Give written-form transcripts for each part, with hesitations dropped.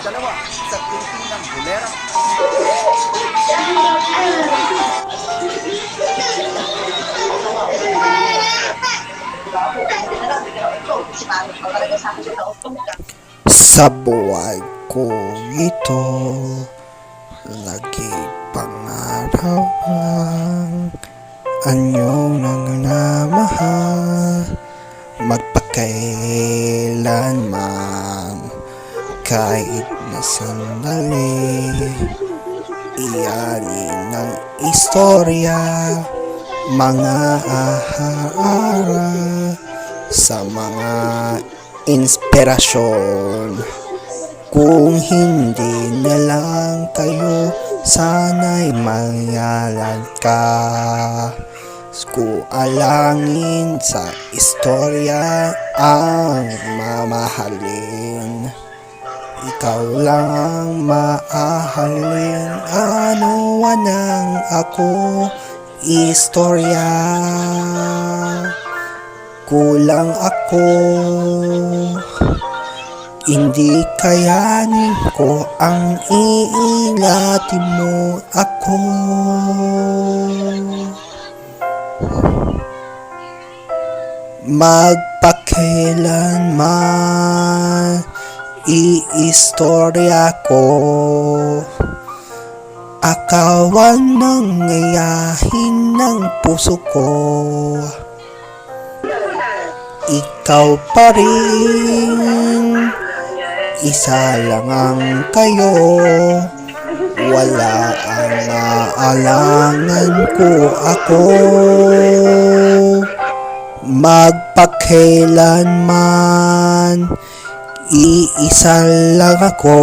dalawa sa taping ng Bulera. Sa buhay ko ito, lagi pangarap ang anyong nagmamahal, magpakailanman, kahit na sandali. Iyanin ng istorya, mga ahara sa mga inspirasyon. Kung hindi na lang kayo, sana'y mangyalad ka. Kung alangin sa istorya ang mamahalin, ikaw lang maahalin. Ano ang ako istorya, kulang ako, hindi kayanin ko ang iingatan mo ako. Magpakailanman iistorya ko, akawan ng ngayahin ng puso ko. Ikaw pa rin, isa lang ang kayo, wala ang aalangan ko ako. Magpakailanman iisa lang ako,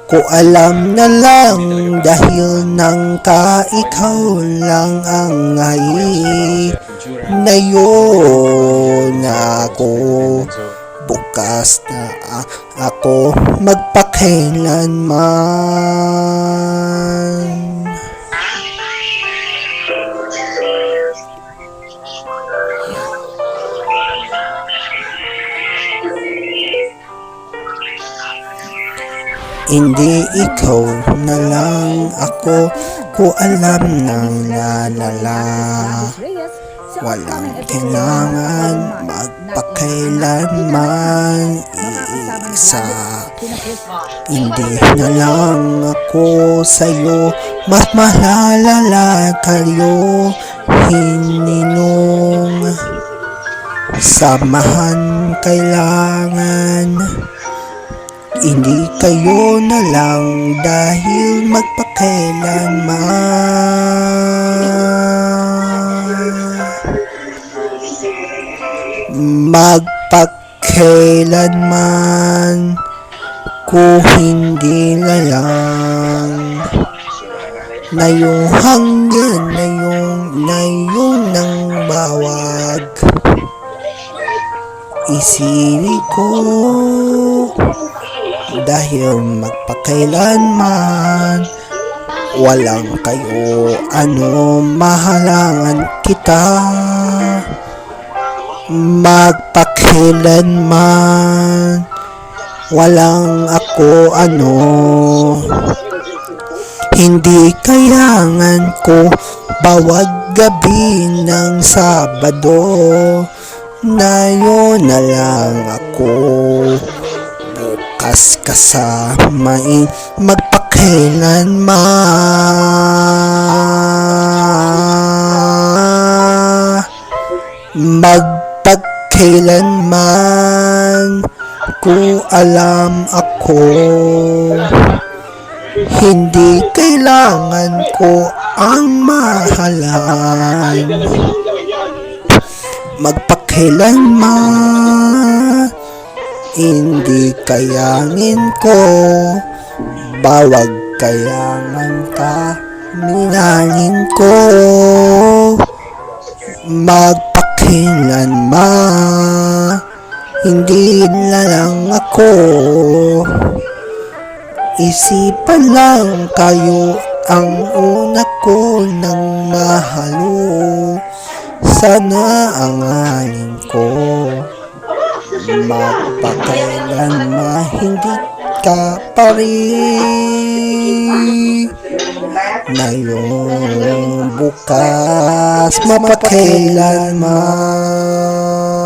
ko alam na lang dahil nang ikaw lang ang ngayon na ako. Bukas na ako magpakailanman. Hindi ikaw na lang ako, ko alam ng lalala. Walang kailangan magpakailanman iisa. Hindi na lang ako sa'yo, mas mahalala kayo. Hininong samahan kailangan, hindi kayo na lang dahil magpakailanman, kung hindi na lang na yung hanggan na yung nang bawag. Isipin ko dahil magpakailanman walang kayo, ano mahalangan kita. Magpakailanman walang ako, ano hindi kailangan ko bawat gabi ng Sabado na yun na lang ako. Bukas kasamain magpakailanman kung alam ako, hindi kailangan ko ang mahalan. Magpakailanman hindi kayanin ko, bawag kailangan ka minalin ko. Magpakailanman hindi na lang ako, isipan lang kayo ang una ko ng mahalo. Sana ang alin ko magpakailanman hindi ka pa rin. Ngayon, bukas, mapakailanman.